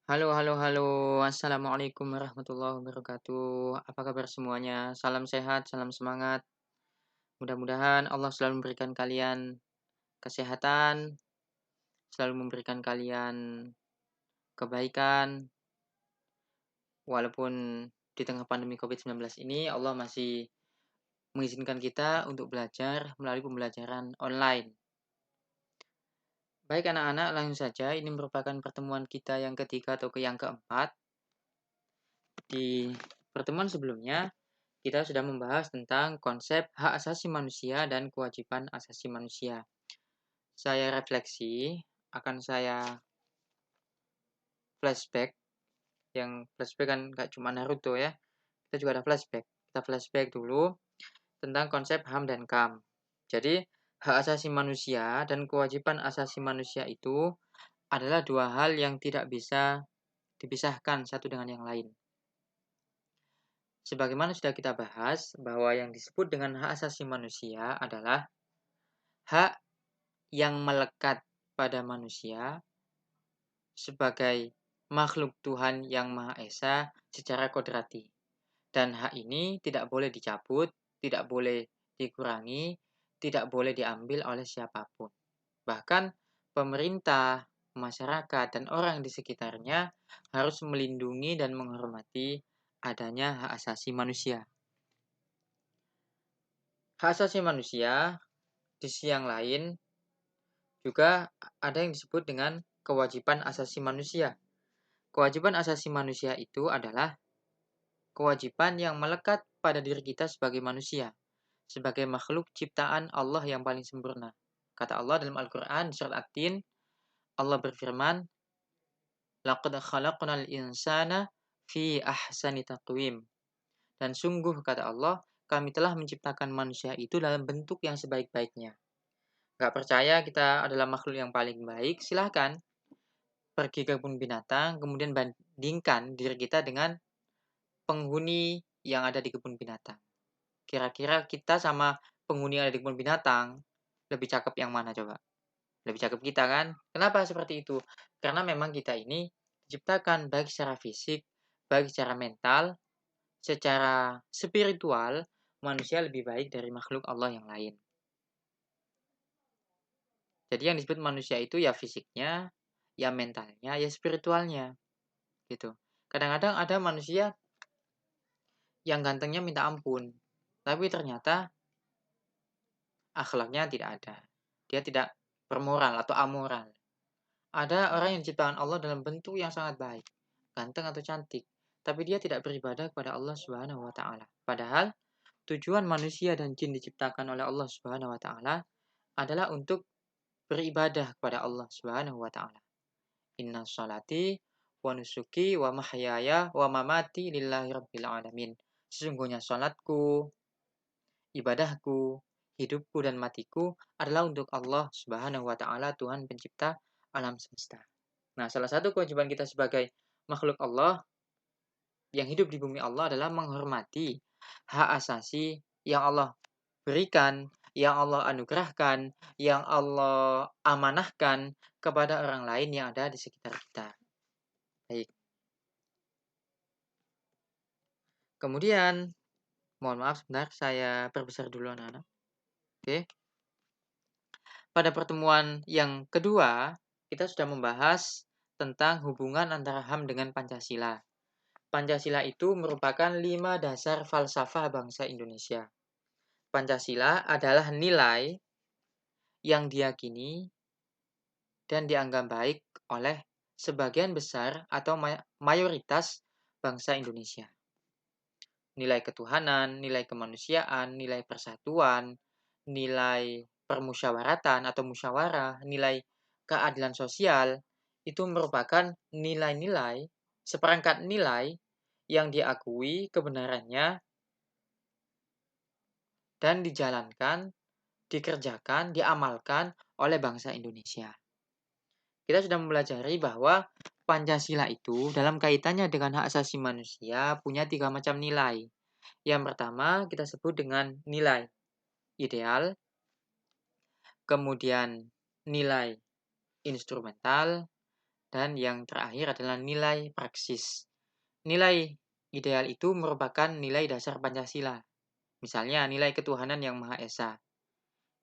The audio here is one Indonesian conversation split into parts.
Halo halo halo, assalamualaikum warahmatullahi wabarakatuh. Apa kabar semuanya? Salam sehat, salam semangat. Mudah-mudahan Allah selalu memberikan kalian kesehatan, selalu memberikan kalian kebaikan, walaupun di tengah pandemi COVID-19 ini Allah masih mengizinkan kita untuk belajar melalui pembelajaran online. Baik anak-anak, langsung saja ini merupakan pertemuan kita yang ketiga atau yang keempat. Di pertemuan sebelumnya kita sudah membahas tentang konsep hak asasi manusia dan kewajiban asasi manusia. Saya refleksi, akan saya flashback, yang flashback kan gak cuma Naruto ya, kita juga ada flashback. Kita flashback dulu tentang konsep HAM dan KAM. Jadi, hak asasi manusia dan kewajiban asasi manusia itu adalah dua hal yang tidak bisa dipisahkan satu dengan yang lain. Sebagaimana sudah kita bahas, bahwa yang disebut dengan hak asasi manusia adalah hak yang melekat pada manusia sebagai makhluk Tuhan yang Maha Esa secara kodrati. Dan hak ini tidak boleh dicabut, tidak boleh dikurangi, tidak boleh diambil oleh siapapun. Bahkan pemerintah, masyarakat, dan orang di sekitarnya harus melindungi dan menghormati adanya hak asasi manusia. Hak asasi manusia di sisi yang lain juga ada yang disebut dengan kewajiban asasi manusia. Kewajiban asasi manusia itu adalah kewajiban yang melekat pada diri kita sebagai manusia, sebagai makhluk ciptaan Allah yang paling sempurna. Kata Allah dalam Al-Quran, surat At-Tin, Allah berfirman, "Laqad khalaqnal insana fi ahsani taqwim." Dan sungguh, kata Allah, kami telah menciptakan manusia itu dalam bentuk yang sebaik-baiknya. Gak percaya kita adalah makhluk yang paling baik? Silahkan pergi ke kebun binatang, kemudian bandingkan diri kita dengan penghuni yang ada di kebun binatang. Kira-kira kita sama penghuni yang ada di kebun binatang, lebih cakep yang mana coba? Lebih cakep kita kan? Kenapa seperti itu? Karena memang kita ini diciptakan baik secara fisik, baik secara mental, secara spiritual, manusia lebih baik dari makhluk Allah yang lain. Jadi yang disebut manusia itu ya fisiknya, ya mentalnya, ya spiritualnya. Gitu. Kadang-kadang ada manusia yang gantengnya minta ampun, tapi ternyata akhlaknya tidak ada. Dia tidak bermoral atau amoral. Ada orang yang diciptakan Allah dalam bentuk yang sangat baik, ganteng atau cantik, tapi dia tidak beribadah kepada Allah Subhanahu wa taala. Padahal tujuan manusia dan jin diciptakan oleh Allah Subhanahu wa taala adalah untuk beribadah kepada Allah Subhanahu wa taala. Inna sholati wa nusuki wa mahyaya wa mamati lillahi rabbil alamin. Sesungguhnya salatku, ibadahku, hidupku dan matiku adalah untuk Allah Subhanahu wa taala, Tuhan pencipta alam semesta. Nah, salah satu kewajiban kita sebagai makhluk Allah yang hidup di bumi Allah adalah menghormati hak asasi yang Allah berikan, yang Allah anugerahkan, yang Allah amanahkan kepada orang lain yang ada di sekitar kita. Baik. Kemudian, mohon maaf sebentar, saya perbesar dulu anak-anak. Oke. Pada pertemuan yang kedua, kita sudah membahas tentang hubungan antara HAM dengan Pancasila. Pancasila itu merupakan 5 dasar falsafah bangsa Indonesia. Pancasila adalah nilai yang diyakini dan dianggap baik oleh sebagian besar atau mayoritas bangsa Indonesia. Nilai ketuhanan, nilai kemanusiaan, nilai persatuan, nilai permusyawaratan atau musyawarah, nilai keadilan sosial, itu merupakan nilai-nilai, seperangkat nilai yang diakui kebenarannya dan dijalankan, dikerjakan, diamalkan oleh bangsa Indonesia. Kita sudah mempelajari bahwa Pancasila itu dalam kaitannya dengan hak asasi manusia punya 3 macam nilai. Yang pertama kita sebut dengan nilai ideal, kemudian nilai instrumental, Dan yang terakhir adalah nilai praksis. Nilai ideal itu merupakan nilai dasar Pancasila. Misalnya nilai ketuhanan yang Maha Esa.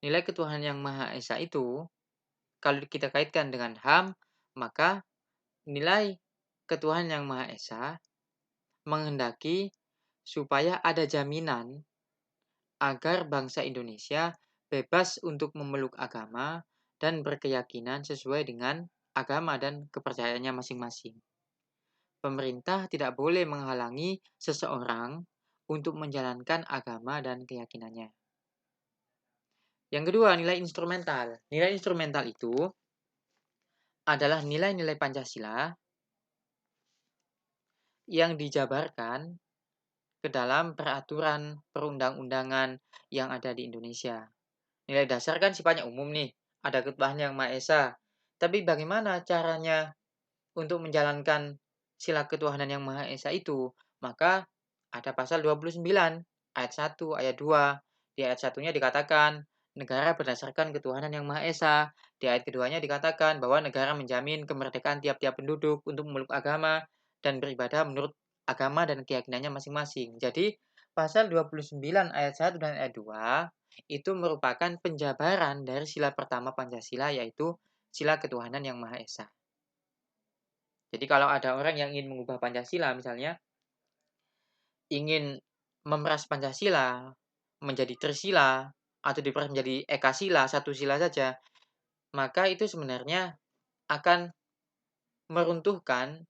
Nilai ketuhanan yang Maha Esa itu, kalau kita kaitkan dengan HAM, maka nilai ketuhanan yang Maha Esa menghendaki supaya ada jaminan agar bangsa Indonesia bebas untuk memeluk agama dan berkeyakinan sesuai dengan agama dan kepercayaannya masing-masing. Pemerintah tidak boleh menghalangi seseorang untuk menjalankan agama dan keyakinannya. Yang kedua, nilai instrumental. Nilai instrumental itu adalah nilai-nilai Pancasila yang dijabarkan ke dalam peraturan perundang-undangan yang ada di Indonesia. Nilai dasar kan sifatnya umum nih, ada ketuhanan yang Maha Esa. Tapi bagaimana caranya untuk menjalankan sila ketuhanan yang Maha Esa itu? Maka ada pasal 29 ayat 1, ayat 2. Di ayat satunya dikatakan negara berdasarkan ketuhanan yang Maha Esa. Di ayat keduanya dikatakan bahwa negara menjamin kemerdekaan tiap-tiap penduduk untuk memeluk agama dan beribadah menurut agama dan keyakinannya masing-masing. Jadi pasal 29 ayat 1 dan ayat 2 itu merupakan penjabaran dari sila pertama Pancasila, yaitu sila ketuhanan yang Maha Esa. Jadi kalau ada orang yang ingin mengubah Pancasila, misalnya ingin memeras Pancasila menjadi Trisila atau diperas menjadi Ekasila, satu sila saja, maka itu sebenarnya akan meruntuhkan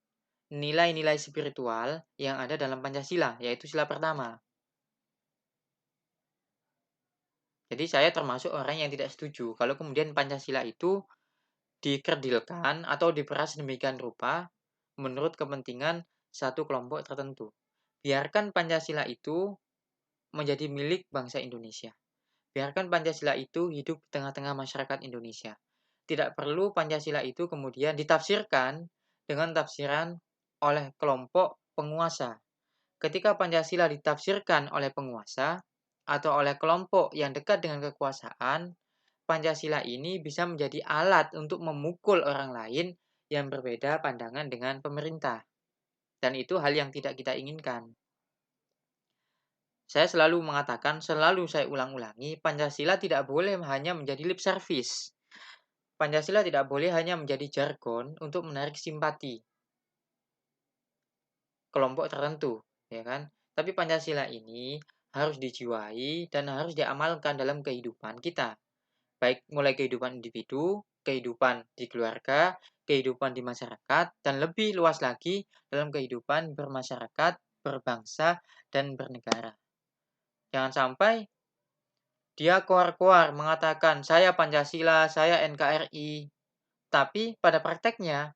nilai-nilai spiritual yang ada dalam Pancasila, yaitu sila pertama. Jadi saya termasuk orang yang tidak setuju kalau kemudian Pancasila itu dikerdilkan atau diperas demikian rupa menurut kepentingan satu kelompok tertentu. Biarkan Pancasila itu menjadi milik bangsa Indonesia. Biarkan Pancasila itu hidup di tengah-tengah masyarakat Indonesia. Tidak perlu Pancasila itu kemudian ditafsirkan dengan tafsiran oleh kelompok penguasa. Ketika Pancasila ditafsirkan oleh penguasa atau oleh kelompok yang dekat dengan kekuasaan, Pancasila ini bisa menjadi alat untuk memukul orang lain yang berbeda pandangan dengan pemerintah. Dan itu hal yang tidak kita inginkan. Saya selalu mengatakan, selalu saya ulang-ulangi, Pancasila tidak boleh hanya menjadi lip service. Pancasila tidak boleh hanya menjadi jargon untuk menarik simpati kelompok tertentu, ya kan? Tapi Pancasila ini harus dijiwai dan harus diamalkan dalam kehidupan kita. Baik mulai kehidupan individu, kehidupan di keluarga, kehidupan di masyarakat, dan lebih luas lagi dalam kehidupan bermasyarakat, berbangsa, dan bernegara. Jangan sampai dia koar-koar mengatakan, saya Pancasila, saya NKRI, tapi pada prakteknya,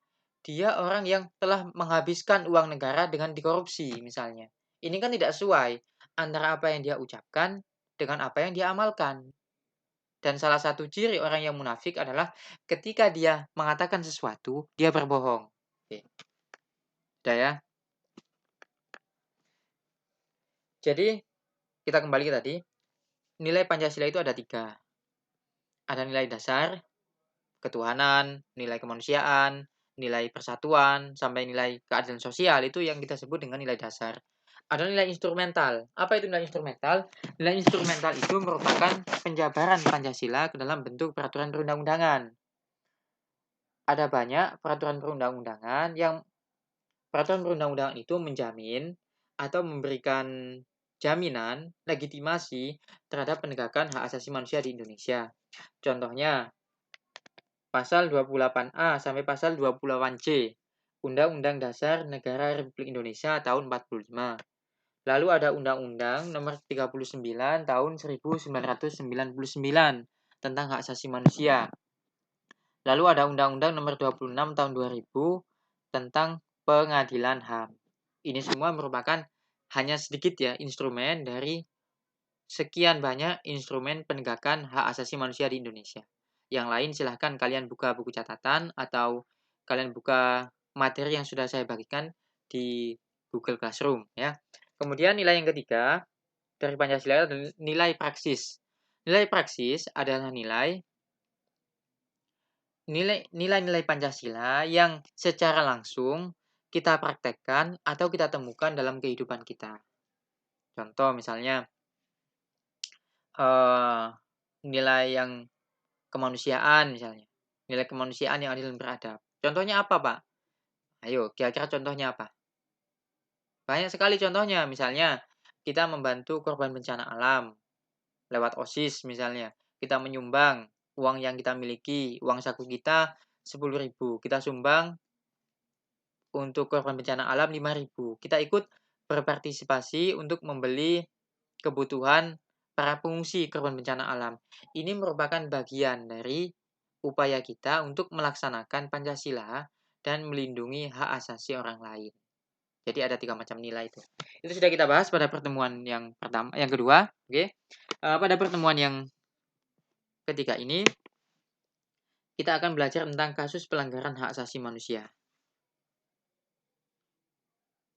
dia orang yang telah menghabiskan uang negara dengan dikorupsi misalnya. Ini kan tidak sesuai antara apa yang dia ucapkan dengan apa yang dia amalkan. Dan salah satu ciri orang yang munafik adalah ketika dia mengatakan sesuatu, dia berbohong. Oke. Sudah ya. Jadi, kita kembali ke tadi. Nilai Pancasila itu ada 3. Ada nilai dasar, ketuhanan, nilai kemanusiaan, nilai persatuan, sampai nilai keadilan sosial. Itu yang kita sebut dengan nilai dasar. Ada nilai instrumental. Apa itu nilai instrumental? Nilai instrumental itu merupakan penjabaran Pancasila ke dalam bentuk peraturan perundang-undangan. Ada banyak peraturan perundang-undangan yang peraturan perundang-undangan itu menjamin atau memberikan jaminan legitimasi terhadap penegakan hak asasi manusia di Indonesia. Contohnya, pasal 28A sampai pasal 28C Undang-Undang Dasar Negara Republik Indonesia tahun 45. Lalu ada Undang-Undang Nomor 39 tahun 1999 tentang hak asasi manusia. Lalu ada Undang-Undang Nomor 26 tahun 2000 tentang pengadilan HAM. Ini semua merupakan hanya sedikit ya instrumen dari sekian banyak instrumen penegakan hak asasi manusia di Indonesia. Yang lain silahkan kalian buka buku catatan atau kalian buka materi yang sudah saya bagikan di Google Classroom ya. Kemudian nilai yang ketiga dari Pancasila adalah nilai praksis. Nilai praksis adalah nilai nilai-nilai Pancasila yang secara langsung kita praktekkan atau kita temukan dalam kehidupan kita. Contoh misalnya eh, nilai yang kemanusiaan misalnya, nilai kemanusiaan yang adil dan beradab. Contohnya apa, Pak? Ayo, kira-kira contohnya apa? Banyak sekali contohnya, misalnya kita membantu korban bencana alam lewat OSIS misalnya. Kita menyumbang uang yang kita miliki, uang saku kita 10.000, kita sumbang untuk korban bencana alam 5.000. Kita ikut berpartisipasi untuk membeli kebutuhan para pengungsi korban bencana alam. Ini merupakan bagian dari upaya kita untuk melaksanakan Pancasila dan melindungi hak asasi orang lain. Jadi ada 3 macam nilai itu. Itu sudah kita bahas pada pertemuan yang pertama, yang kedua. Oke. Pada pertemuan yang ketiga ini kita akan belajar tentang kasus pelanggaran hak asasi manusia.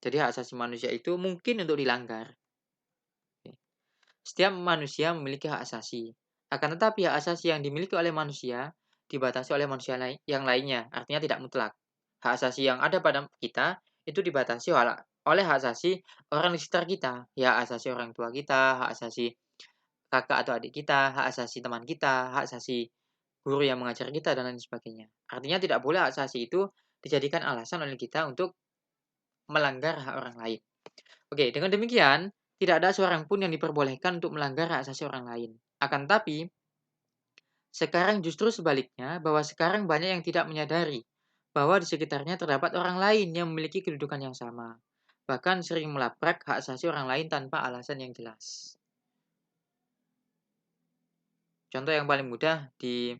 Jadi hak asasi manusia itu mungkin untuk dilanggar. Setiap manusia memiliki hak asasi. Akan tetapi hak asasi yang dimiliki oleh manusia dibatasi oleh manusia yang lainnya. Artinya tidak mutlak. Hak asasi yang ada pada kita itu dibatasi oleh hak asasi orang di sekitar kita. Ya, hak asasi orang tua kita, hak asasi kakak atau adik kita, hak asasi teman kita, hak asasi guru yang mengajar kita, dan lain sebagainya. Artinya tidak boleh hak asasi itu dijadikan alasan oleh kita untuk melanggar hak orang lain. Oke, dengan demikian, tidak ada seorang pun yang diperbolehkan untuk melanggar hak asasi orang lain. Akan tetapi, sekarang justru sebaliknya, bahwa sekarang banyak yang tidak menyadari bahwa di sekitarnya terdapat orang lain yang memiliki kedudukan yang sama. Bahkan sering melabrak hak asasi orang lain tanpa alasan yang jelas. Contoh yang paling mudah di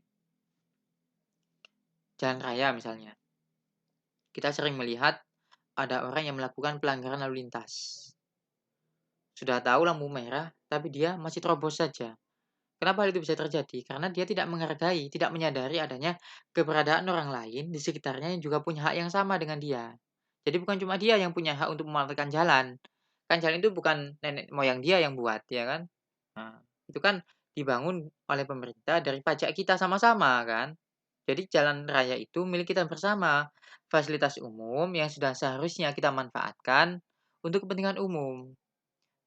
jalan raya misalnya. Kita sering melihat ada orang yang melakukan pelanggaran lalu lintas. Sudah tahu lampu merah, tapi dia masih terobos saja. Kenapa hal itu bisa terjadi? Karena dia tidak menghargai, tidak menyadari adanya keberadaan orang lain di sekitarnya yang juga punya hak yang sama dengan dia. Jadi bukan cuma dia yang punya hak untuk memarkirkan jalan. Kan jalan itu bukan nenek moyang dia yang buat, ya kan? Nah, itu kan dibangun oleh pemerintah dari pajak kita sama-sama kan. Jadi jalan raya itu milik kita bersama. Fasilitas umum yang sudah seharusnya kita manfaatkan untuk kepentingan umum.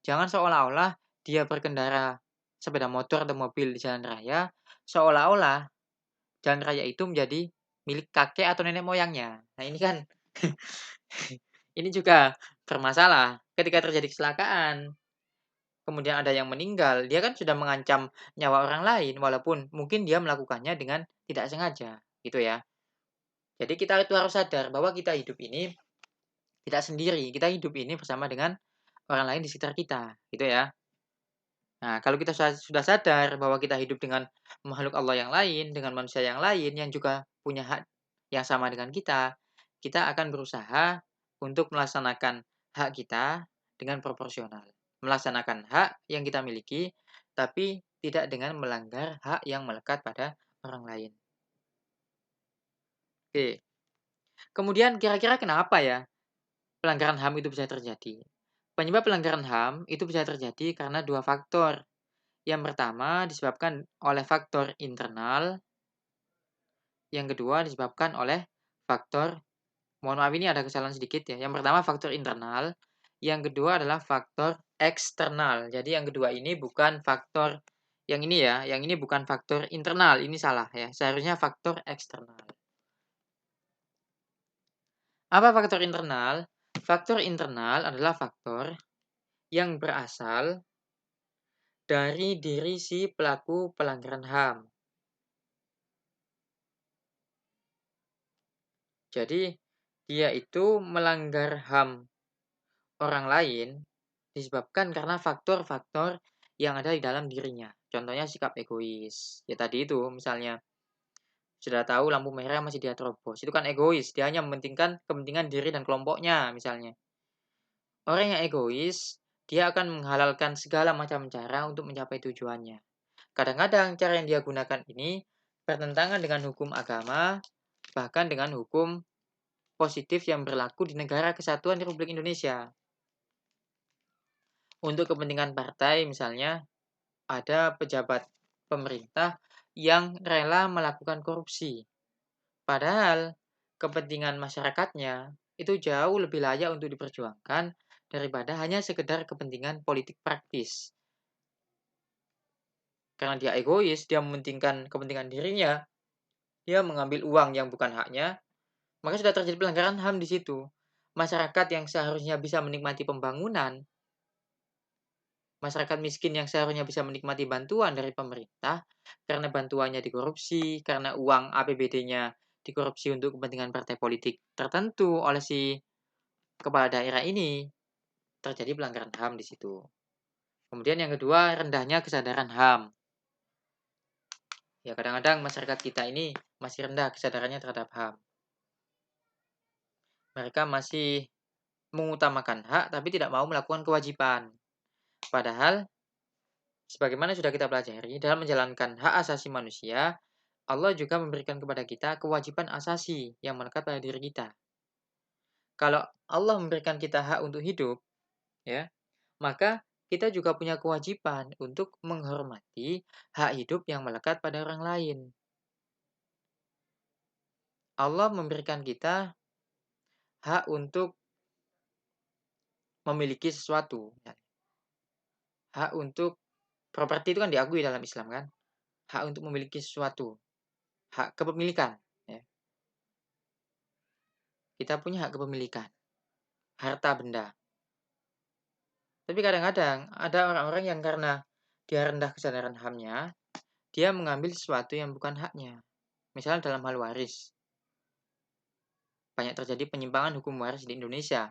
Jangan seolah-olah dia berkendara sepeda motor atau mobil di jalan raya, seolah-olah jalan raya itu menjadi milik kakek atau nenek moyangnya. Nah, ini kan ini juga bermasalah. Ketika terjadi kecelakaan, kemudian ada yang meninggal, dia kan sudah mengancam nyawa orang lain walaupun mungkin dia melakukannya dengan tidak sengaja, gitu ya. Jadi kita itu harus sadar bahwa kita hidup ini tidak sendiri, kita hidup ini bersama dengan orang lain di sekitar kita, gitu ya. Nah, kalau kita sudah sadar bahwa kita hidup dengan makhluk Allah yang lain, dengan manusia yang lain yang juga punya hak yang sama dengan kita akan berusaha untuk melaksanakan hak kita dengan proporsional. Melaksanakan hak yang kita miliki, tapi tidak dengan melanggar hak yang melekat pada orang lain. Oke. Kemudian kira-kira kenapa ya pelanggaran HAM itu bisa terjadi? Penyebab pelanggaran HAM itu bisa terjadi karena 2 faktor. Yang pertama disebabkan oleh faktor internal, yang kedua disebabkan oleh faktor, mohon maaf ini ada kesalahan sedikit ya. Yang pertama faktor internal, yang kedua adalah faktor eksternal. Jadi yang kedua ini bukan faktor yang ini ya, yang ini bukan faktor internal, ini salah ya. Seharusnya faktor eksternal. Apa faktor internal? Faktor internal adalah faktor yang berasal dari diri si pelaku pelanggaran HAM. Jadi, dia itu melanggar HAM orang lain disebabkan karena faktor-faktor yang ada di dalam dirinya. Contohnya sikap egois. Ya tadi itu, misalnya sudah tahu lampu merah masih dia terobos. Itu kan egois, dia hanya mementingkan kepentingan diri dan kelompoknya misalnya. Orang yang egois, dia akan menghalalkan segala macam cara untuk mencapai tujuannya. Kadang-kadang cara yang dia gunakan ini bertentangan dengan hukum agama, bahkan dengan hukum positif yang berlaku di negara kesatuan Republik Indonesia. Untuk kepentingan partai misalnya, ada pejabat pemerintah yang rela melakukan korupsi. Padahal kepentingan masyarakatnya itu jauh lebih layak untuk diperjuangkan daripada hanya sekedar kepentingan politik praktis. Karena dia egois, dia mementingkan kepentingan dirinya, dia mengambil uang yang bukan haknya, maka sudah terjadi pelanggaran HAM di situ. Masyarakat yang seharusnya bisa menikmati pembangunan, masyarakat miskin yang seharusnya bisa menikmati bantuan dari pemerintah, karena bantuannya dikorupsi, karena uang APBD-nya dikorupsi untuk kepentingan partai politik tertentu oleh si kepala daerah ini, terjadi pelanggaran HAM di situ. Kemudian yang kedua, rendahnya kesadaran HAM. Ya, kadang-kadang masyarakat kita ini masih rendah kesadarannya terhadap HAM. Mereka masih mengutamakan hak tapi tidak mau melakukan kewajiban. Padahal sebagaimana sudah kita pelajari, dalam menjalankan hak asasi manusia, Allah juga memberikan kepada kita kewajiban asasi yang melekat pada diri kita. Kalau Allah memberikan kita hak untuk hidup, ya, maka kita juga punya kewajiban untuk menghormati hak hidup yang melekat pada orang lain. Allah memberikan kita hak untuk memiliki sesuatu. Hak untuk properti itu kan diakui dalam Islam kan? Hak untuk memiliki sesuatu, hak kepemilikan. Ya. Kita punya hak kepemilikan, harta benda. Tapi kadang-kadang ada orang-orang yang karena dia rendah kesadaran HAM-nya, dia mengambil sesuatu yang bukan haknya. Misalnya dalam hal waris. Banyak terjadi penyimpangan hukum waris di Indonesia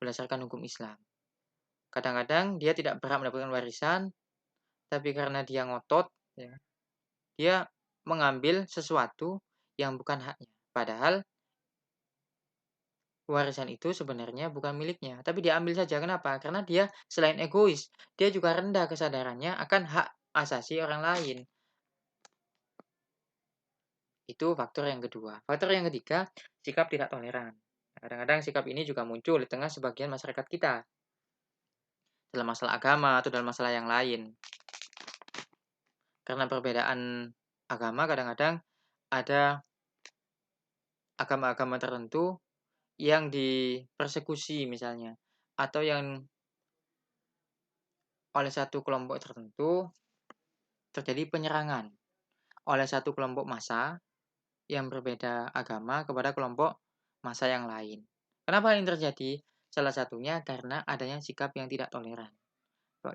berdasarkan hukum Islam. Kadang-kadang dia tidak berhak mendapatkan warisan, tapi karena dia ngotot, ya, dia mengambil sesuatu yang bukan haknya. Padahal warisan itu sebenarnya bukan miliknya, tapi dia ambil saja. Kenapa? Karena dia selain egois, dia juga rendah kesadarannya akan hak asasi orang lain. Itu faktor yang kedua. Faktor yang ketiga, sikap tidak toleran. Kadang-kadang sikap ini juga muncul di tengah sebagian masyarakat kita dalam masalah agama atau dalam masalah yang lain. Karena perbedaan agama kadang-kadang ada agama-agama tertentu yang dipersekusi misalnya, atau yang oleh satu kelompok tertentu terjadi penyerangan oleh satu kelompok massa yang berbeda agama kepada kelompok massa yang lain. Kenapa ini terjadi? Salah satunya karena adanya sikap yang tidak toleran.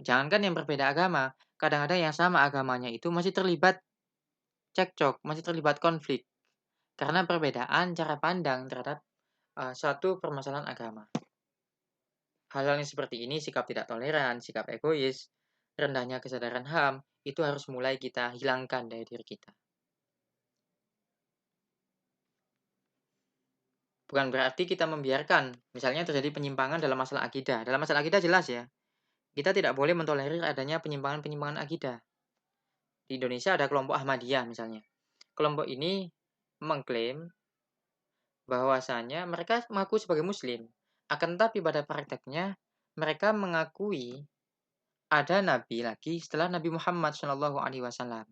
Jangankan yang berbeda agama, kadang-kadang yang sama agamanya itu masih terlibat cekcok, masih terlibat konflik karena perbedaan cara pandang terhadap suatu permasalahan agama. Hal-hal yang seperti ini, sikap tidak toleran, sikap egois, rendahnya kesadaran HAM, itu harus mulai kita hilangkan dari diri kita. Bukan berarti kita membiarkan, misalnya terjadi penyimpangan dalam masalah akidah. Dalam masalah akidah jelas ya, kita tidak boleh mentolerir adanya penyimpangan-penyimpangan akidah. Di Indonesia ada kelompok Ahmadiyah misalnya. Kelompok ini mengklaim bahwasanya mereka mengaku sebagai muslim. Akan tetapi pada prakteknya mereka mengakui ada nabi lagi setelah Nabi Muhammad SAW.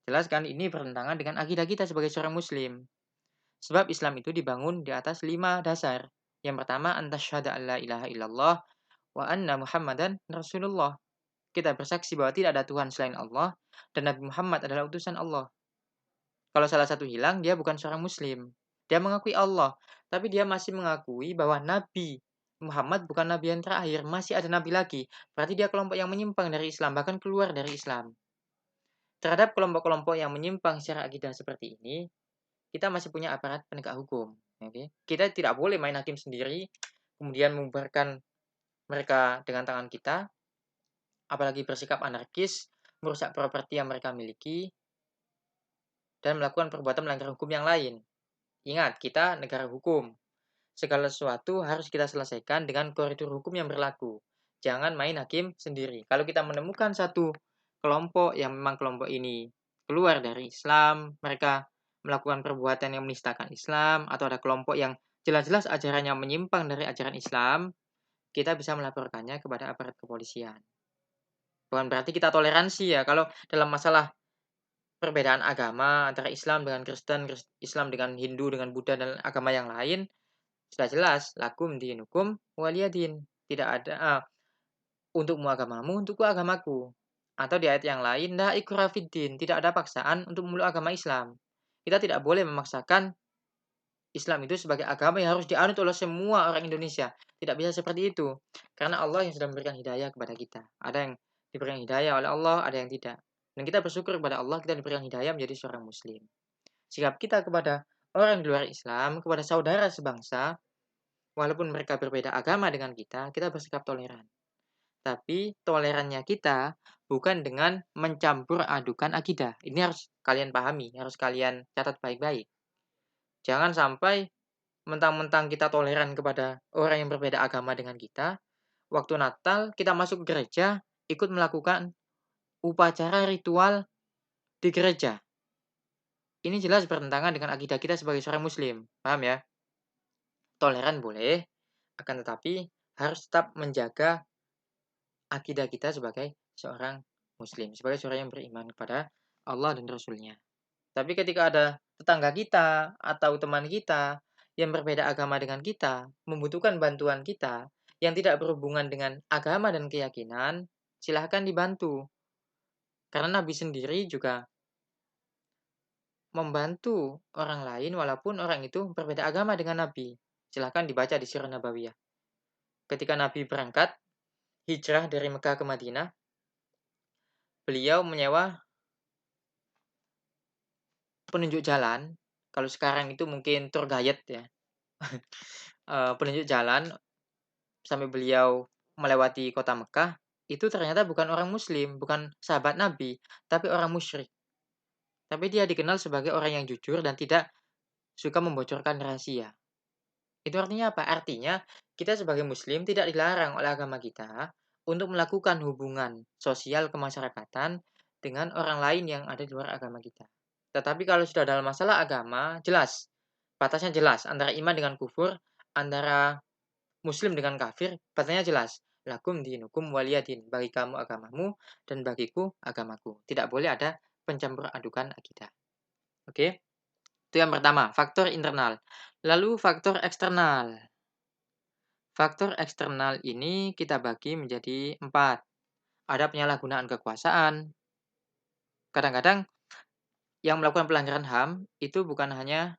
Jelas kan ini bertentangan dengan akidah kita sebagai seorang muslim. Sebab Islam itu dibangun di atas 5 dasar. Yang pertama, antasyhadu an la ilaha illallah wa anna Muhammadan Rasulullah. Kita bersaksi bahwa tidak ada Tuhan selain Allah dan Nabi Muhammad adalah utusan Allah. Kalau salah satu hilang, dia bukan seorang muslim. Dia mengakui Allah, tapi dia masih mengakui bahwa Nabi Muhammad bukan nabi yang terakhir, masih ada nabi lagi. Berarti dia kelompok yang menyimpang dari Islam, bahkan keluar dari Islam. Terhadap kelompok-kelompok yang menyimpang secara akidah seperti ini, kita masih punya aparat penegak hukum. Okay? Kita tidak boleh main hakim sendiri, kemudian membubarkan mereka dengan tangan kita, apalagi bersikap anarkis, merusak properti yang mereka miliki, dan melakukan perbuatan melanggar hukum yang lain. Ingat, kita negara hukum. Segala sesuatu harus kita selesaikan dengan koridor hukum yang berlaku. Jangan main hakim sendiri. Kalau kita menemukan satu kelompok yang memang kelompok ini keluar dari Islam, mereka melakukan perbuatan yang menistakan Islam, atau ada kelompok yang jelas-jelas ajarannya menyimpang dari ajaran Islam, kita bisa melaporkannya kepada aparat kepolisian. Bukan berarti kita toleransi ya, kalau dalam masalah perbedaan agama antara Islam dengan Kristen, Islam dengan Hindu, dengan Buddha dan agama yang lain, sudah jelas lakum dinukum waliyadin. Tidak ada untukmu agamamu, untukku agamaku. Atau di ayat yang lain, la ikraha fiddin, tidak ada paksaan untuk memeluk agama Islam. Kita tidak boleh memaksakan Islam itu sebagai agama yang harus dianut oleh semua orang Indonesia. Tidak bisa seperti itu. Karena Allah yang sudah memberikan hidayah kepada kita. Ada yang diberikan hidayah oleh Allah, ada yang tidak. Dan kita bersyukur kepada Allah kita diberikan hidayah menjadi seorang muslim. Sikap kita kepada orang di luar Islam, kepada saudara sebangsa, walaupun mereka berbeda agama dengan kita bersikap toleran. Tapi tolerannya kita bukan dengan mencampur adukan akidah. Ini harus kalian pahami, harus kalian catat baik-baik. Jangan sampai mentang-mentang kita toleran kepada orang yang berbeda agama dengan kita, waktu Natal kita masuk ke gereja, ikut melakukan upacara ritual di gereja. Ini jelas bertentangan dengan akidah kita sebagai seorang muslim. Paham ya? Toleran boleh, akan tetapi harus tetap menjaga akidah kita sebagai seorang muslim, sebagai seorang yang beriman kepada Allah dan Rasul-Nya. Tapi ketika ada tetangga kita atau teman kita yang berbeda agama dengan kita, membutuhkan bantuan kita, yang tidak berhubungan dengan agama dan keyakinan, silahkan dibantu. Karena Nabi sendiri juga membantu orang lain walaupun orang itu berbeda agama dengan Nabi. Silahkan dibaca di Sirah Nabawiyah. Ketika Nabi berangkat, hijrah dari Mekah ke Madinah, beliau menyewa penunjuk jalan. Kalau sekarang itu mungkin tour guide ya. Penunjuk jalan sampai beliau melewati kota Mekah, itu ternyata bukan orang muslim, bukan sahabat Nabi, tapi orang musyrik. Tapi dia dikenal sebagai orang yang jujur dan tidak suka membocorkan rahasia. Itu artinya apa? Artinya kita sebagai muslim tidak dilarang oleh agama kita untuk melakukan hubungan sosial kemasyarakatan dengan orang lain yang ada di luar agama kita. Tetapi kalau sudah dalam masalah agama, jelas. Batasnya jelas antara iman dengan kufur, antara muslim dengan kafir, batasnya jelas. Lakum dinukum waliyadin. Bagi kamu agamamu dan bagiku agamaku. Tidak boleh ada pencampur adukan akidah. Oke? Itu yang pertama, faktor internal. Lalu faktor eksternal. Faktor eksternal ini kita bagi menjadi 4. Ada penyalahgunaan kekuasaan. Kadang-kadang yang melakukan pelanggaran HAM itu bukan hanya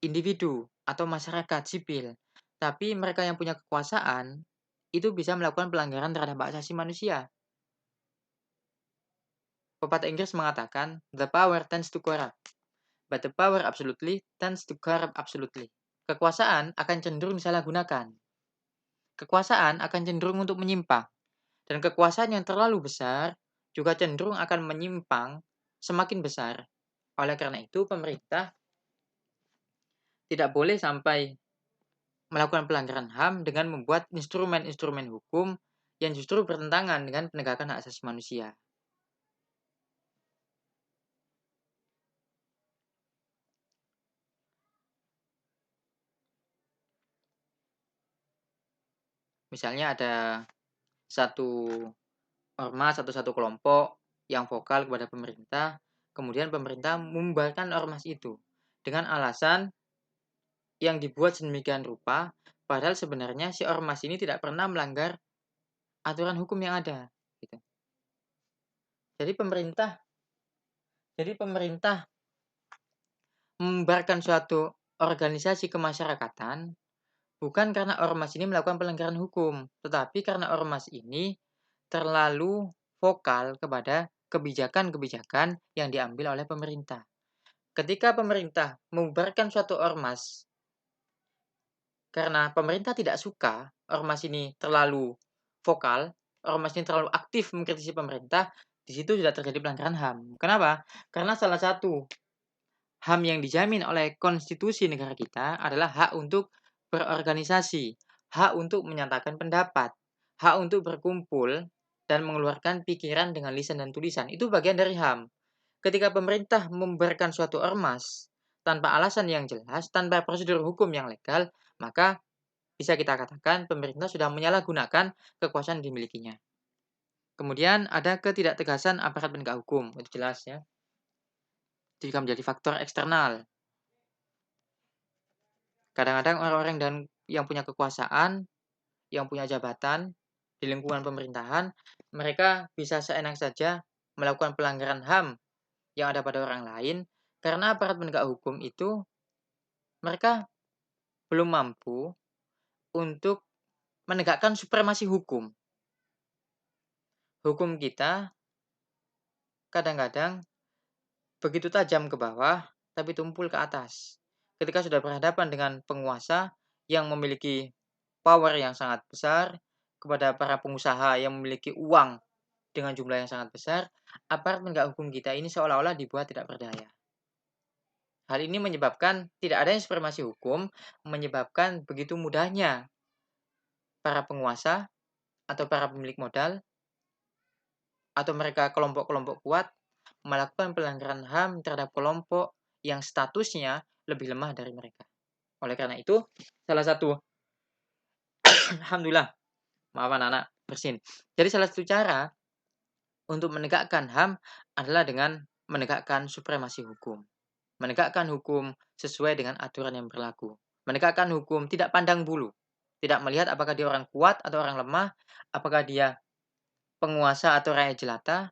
individu atau masyarakat sipil, tapi mereka yang punya kekuasaan itu bisa melakukan pelanggaran terhadap hak asasi manusia. Pepatah Inggris mengatakan, the power tends to corrupt, but the power absolutely tends to corrupt absolutely. Kekuasaan akan cenderung disalahgunakan. Kekuasaan akan cenderung untuk menyimpang. Dan kekuasaan yang terlalu besar juga cenderung akan menyimpang semakin besar. Oleh karena itu, pemerintah tidak boleh sampai melakukan pelanggaran HAM dengan membuat instrumen-instrumen hukum yang justru bertentangan dengan penegakan hak asasi manusia. Misalnya ada satu ormas atau satu kelompok yang vokal kepada pemerintah, kemudian pemerintah membubarkan ormas itu dengan alasan yang dibuat sedemikian rupa, padahal sebenarnya si ormas ini tidak pernah melanggar aturan hukum yang ada. Gitu. Jadi pemerintah membubarkan suatu organisasi kemasyarakatan bukan karena ormas ini melakukan pelanggaran hukum, tetapi karena ormas ini terlalu vokal kepada kebijakan-kebijakan yang diambil oleh pemerintah. Ketika pemerintah membubarkan suatu ormas karena pemerintah tidak suka ormas ini terlalu vokal, ormas ini terlalu aktif mengkritisi pemerintah, di situ sudah terjadi pelanggaran HAM. Kenapa? Karena salah satu HAM yang dijamin oleh konstitusi negara kita adalah hak untuk berorganisasi, hak untuk menyatakan pendapat, hak untuk berkumpul dan mengeluarkan pikiran dengan lisan dan tulisan. Itu bagian dari HAM. Ketika pemerintah membubarkan suatu ormas tanpa alasan yang jelas, tanpa prosedur hukum yang legal, maka bisa kita katakan pemerintah sudah menyalahgunakan kekuasaan dimilikinya. Kemudian ada ketidaktegasan aparat penegak hukum, itu jelas ya. Itu juga menjadi faktor eksternal. Kadang-kadang orang-orang yang punya kekuasaan, yang punya jabatan di lingkungan pemerintahan, mereka bisa seenak saja melakukan pelanggaran HAM yang ada pada orang lain karena aparat penegak hukum itu mereka belum mampu untuk menegakkan supremasi hukum. Hukum kita kadang-kadang begitu tajam ke bawah, tapi tumpul ke atas. Ketika sudah berhadapan dengan penguasa yang memiliki power yang sangat besar, kepada para pengusaha yang memiliki uang dengan jumlah yang sangat besar, aparat penegak hukum kita ini seolah-olah dibuat tidak berdaya. Hal ini menyebabkan tidak adanya supremasi hukum, menyebabkan begitu mudahnya para penguasa atau para pemilik modal atau mereka kelompok-kelompok kuat melakukan pelanggaran HAM terhadap kelompok yang statusnya lebih lemah dari mereka. Oleh karena itu, salah satu alhamdulillah, maaf anak-anak bersin. Jadi salah satu cara untuk menegakkan HAM adalah dengan menegakkan supremasi hukum. Menegakkan hukum sesuai dengan aturan yang berlaku. Menegakkan hukum tidak pandang bulu. Tidak melihat apakah dia orang kuat atau orang lemah, apakah dia penguasa atau rakyat jelata,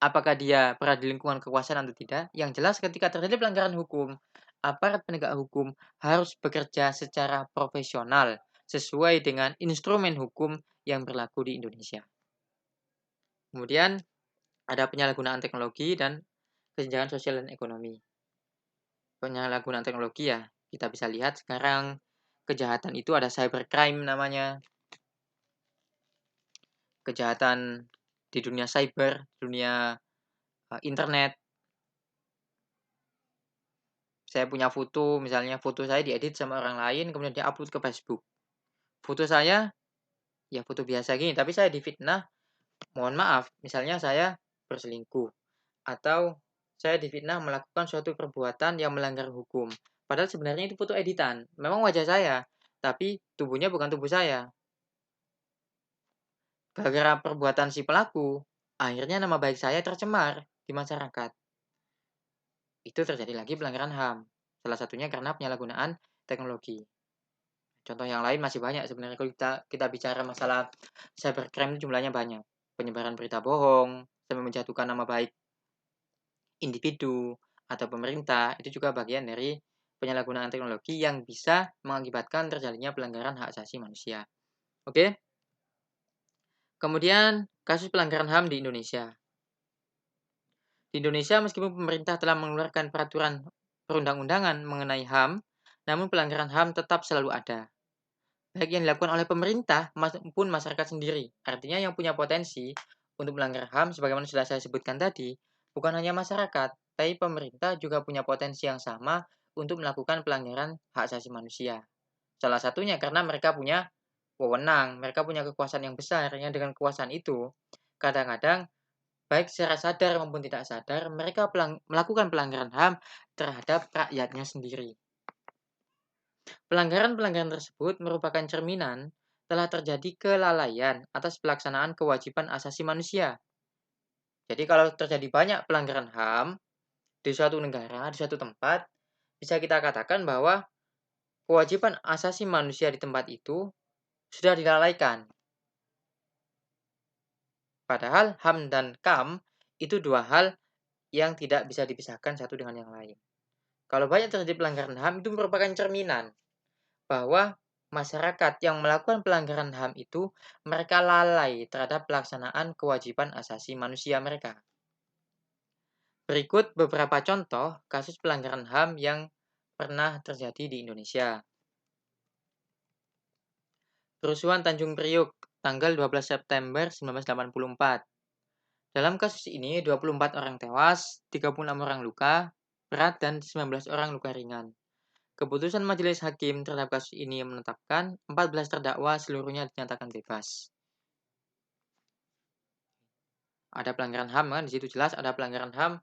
apakah dia berada di lingkungan kekuasaan atau tidak. Yang jelas ketika terjadi pelanggaran hukum, aparat penegak hukum harus bekerja secara profesional sesuai dengan instrumen hukum yang berlaku di Indonesia. Kemudian ada penyalahgunaan teknologi dan kesenjangan sosial dan ekonomi. Penyalahgunaan teknologi ya, kita bisa lihat sekarang kejahatan itu ada cybercrime namanya. Kejahatan di dunia cyber, dunia internet. Saya punya foto, misalnya foto saya diedit sama orang lain, kemudian dia-upload ke Facebook. Foto saya, ya foto biasa gini, tapi saya difitnah, mohon maaf, misalnya saya berselingkuh. Atau saya difitnah melakukan suatu perbuatan yang melanggar hukum. Padahal sebenarnya itu foto editan. Memang wajah saya, tapi tubuhnya bukan tubuh saya. Gara-gara perbuatan si pelaku, akhirnya nama baik saya tercemar di masyarakat. Itu terjadi lagi pelanggaran HAM. Salah satunya karena penyalahgunaan teknologi. Contoh yang lain masih banyak sebenarnya kalau kita bicara masalah cybercrime jumlahnya banyak. Penyebaran berita bohong sampai menjatuhkan nama baik individu atau pemerintah itu juga bagian dari penyalahgunaan teknologi yang bisa mengakibatkan terjadinya pelanggaran hak asasi manusia. Oke? Kemudian kasus pelanggaran HAM di Indonesia. Di Indonesia meskipun pemerintah telah mengeluarkan peraturan perundang-undangan mengenai HAM, namun pelanggaran HAM tetap selalu ada. Baik yang dilakukan oleh pemerintah maupun masyarakat sendiri. Artinya yang punya potensi untuk melanggar HAM sebagaimana sudah saya sebutkan tadi, bukan hanya masyarakat, tapi pemerintah juga punya potensi yang sama untuk melakukan pelanggaran hak asasi manusia. Salah satunya karena mereka punya wewenang, mereka punya kekuasaan yang besar, yang dengan kekuasaan itu kadang-kadang baik secara sadar maupun tidak sadar mereka melakukan pelanggaran HAM terhadap rakyatnya sendiri. Pelanggaran-pelanggaran tersebut merupakan cerminan telah terjadi kelalaian atas pelaksanaan kewajiban asasi manusia. Jadi kalau terjadi banyak pelanggaran HAM di suatu negara, di suatu tempat, bisa kita katakan bahwa kewajiban asasi manusia di tempat itu sudah dilalaikan. Padahal HAM dan KAM itu dua hal yang tidak bisa dipisahkan satu dengan yang lain. Kalau banyak terjadi pelanggaran HAM itu merupakan cerminan bahwa masyarakat yang melakukan pelanggaran HAM itu mereka lalai terhadap pelaksanaan kewajiban asasi manusia mereka. Berikut beberapa contoh kasus pelanggaran HAM yang pernah terjadi di Indonesia. Kerusuhan Tanjung Priuk, tanggal 12 September 1984. Dalam kasus ini, 24 orang tewas, 36 orang luka berat, dan 19 orang luka ringan. Keputusan majelis hakim terhadap kasus ini menetapkan 14 terdakwa seluruhnya dinyatakan bebas. Ada pelanggaran HAM kan di situ, jelas ada pelanggaran HAM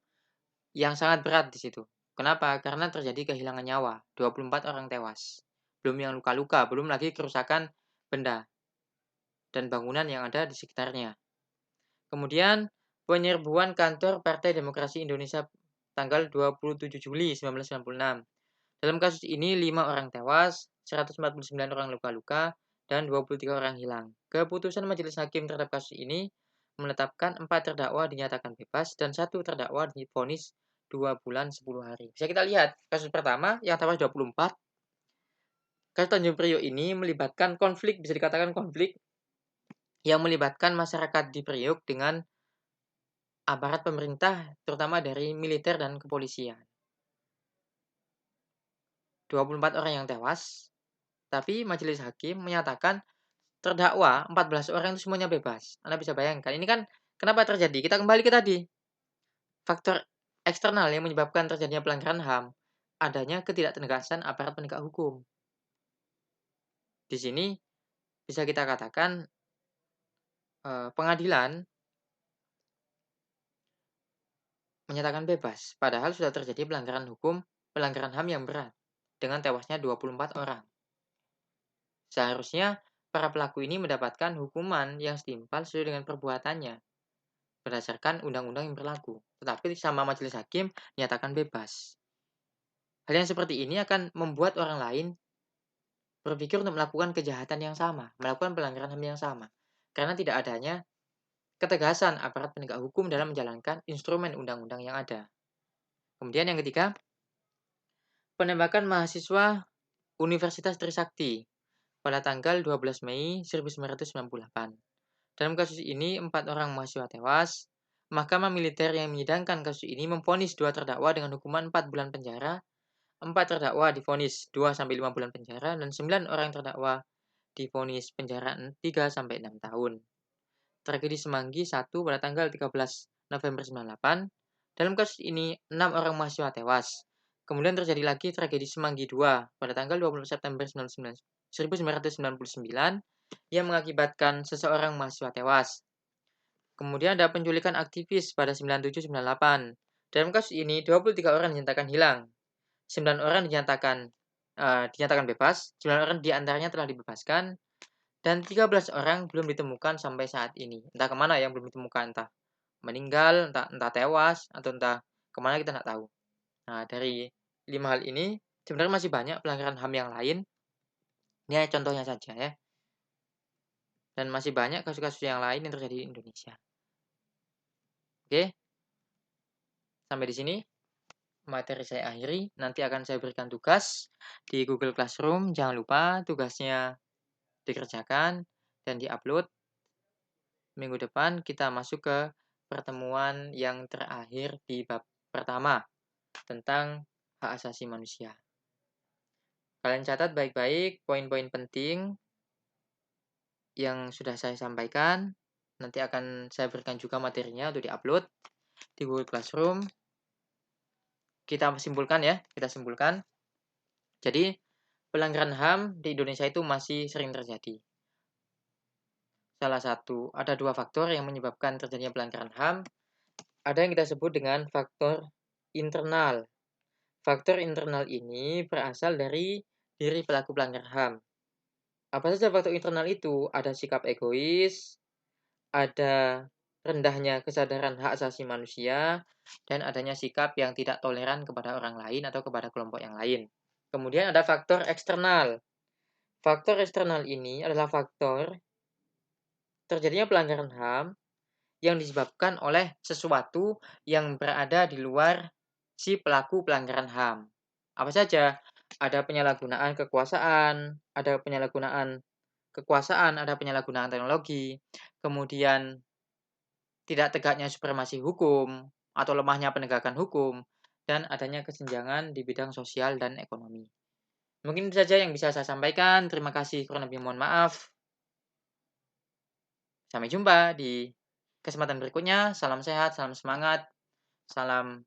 yang sangat berat di situ. Kenapa? Karena terjadi kehilangan nyawa, 24 orang tewas. Belum yang luka-luka, belum lagi kerusakan benda dan bangunan yang ada di sekitarnya. Kemudian penyerbuan kantor Partai Demokrasi Indonesia tanggal 27 Juli 1996. Dalam kasus ini 5 orang tewas, 149 orang luka-luka, dan 23 orang hilang. Keputusan majelis hakim terhadap kasus ini menetapkan 4 terdakwa dinyatakan bebas dan 1 terdakwa divonis 2 bulan 10 hari. Bisa kita lihat, kasus pertama yang tewas 24. Kasus Tanjung Priok ini melibatkan konflik, bisa dikatakan konflik, yang melibatkan masyarakat di Priok dengan aparat pemerintah, terutama dari militer dan kepolisian. 24 orang yang tewas, tapi majelis hakim menyatakan terdakwa 14 orang itu semuanya bebas. Anda bisa bayangkan, ini kan kenapa terjadi? Kita kembali ke tadi. Faktor eksternal yang menyebabkan terjadinya pelanggaran HAM, adanya ketidaktegasan aparat penegak hukum. Di sini bisa kita katakan pengadilan menyatakan bebas, padahal sudah terjadi pelanggaran hukum, pelanggaran HAM yang berat, dengan tewasnya 24 orang. Seharusnya para pelaku ini mendapatkan hukuman yang setimpal sesuai dengan perbuatannya, berdasarkan undang-undang yang berlaku. Tetapi sama majelis hakim nyatakan bebas. Hal yang seperti ini akan membuat orang lain berpikir untuk melakukan kejahatan yang sama, melakukan pelanggaran HAM yang sama. Karena tidak adanya ketegasan aparat penegak hukum dalam menjalankan instrumen undang-undang yang ada. Kemudian yang ketiga, penembakan mahasiswa Universitas Trisakti pada tanggal 12 Mei 1998. Dalam kasus ini, 4 orang mahasiswa tewas. Mahkamah militer yang menyidangkan kasus ini memvonis 2 terdakwa dengan hukuman 4 bulan penjara, 4 terdakwa divonis 2-5 bulan penjara, dan 9 orang terdakwa divonis penjara 3-6 tahun. Tragedi Semanggi 1 pada tanggal 13 November 98. Dalam kasus ini, 6 orang mahasiswa tewas. Kemudian terjadi lagi tragedi Semanggi 2 pada tanggal 20 September 1999 yang mengakibatkan seseorang mahasiswa tewas. Kemudian ada penculikan aktivis pada 97-98. Dalam kasus ini, 23 orang dinyatakan hilang. 9 orang dinyatakan bebas, 9 orang diantaranya telah dibebaskan, dan 13 orang belum ditemukan sampai saat ini. Entah kemana yang belum ditemukan, entah meninggal, entah tewas, atau entah kemana kita nggak tahu. Nah, dari 5 hal ini, sebenarnya masih banyak pelanggaran HAM yang lain. Ini contohnya saja ya. Dan masih banyak kasus-kasus yang lain yang terjadi di Indonesia. Oke, sampai di sini materi saya akhiri. Nanti akan saya berikan tugas di Google Classroom. Jangan lupa tugasnya dikerjakan dan diupload. Minggu depan kita masuk ke pertemuan yang terakhir di bab pertama tentang hak asasi manusia. Kalian catat baik-baik poin-poin penting yang sudah saya sampaikan. Nanti akan saya berikan juga materinya untuk diupload di Google Classroom. Kita simpulkan ya, kita simpulkan. Jadi, pelanggaran HAM di Indonesia itu masih sering terjadi. Ada 2 faktor yang menyebabkan terjadinya pelanggaran HAM. Ada yang kita sebut dengan faktor internal. Faktor internal ini berasal dari diri pelaku pelanggaran HAM. Apa saja faktor internal itu? Ada sikap egois, ada rendahnya kesadaran hak asasi manusia, dan adanya sikap yang tidak toleran kepada orang lain atau kepada kelompok yang lain. Kemudian ada faktor eksternal. Faktor eksternal ini adalah faktor terjadinya pelanggaran HAM yang disebabkan oleh sesuatu yang berada di luar si pelaku pelanggaran HAM. Apa saja? Ada penyalahgunaan kekuasaan, ada penyalahgunaan teknologi, kemudian tidak tegaknya supremasi hukum atau lemahnya penegakan hukum, dan adanya kesenjangan di bidang sosial dan ekonomi. Mungkin itu saja yang bisa saya sampaikan. Terima kasih, kurang lebih mohon maaf. Sampai jumpa di kesempatan berikutnya. Salam sehat, salam semangat, salam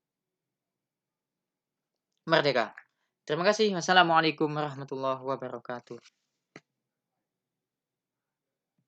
merdeka. Terima kasih. Wassalamualaikum warahmatullahi wabarakatuh.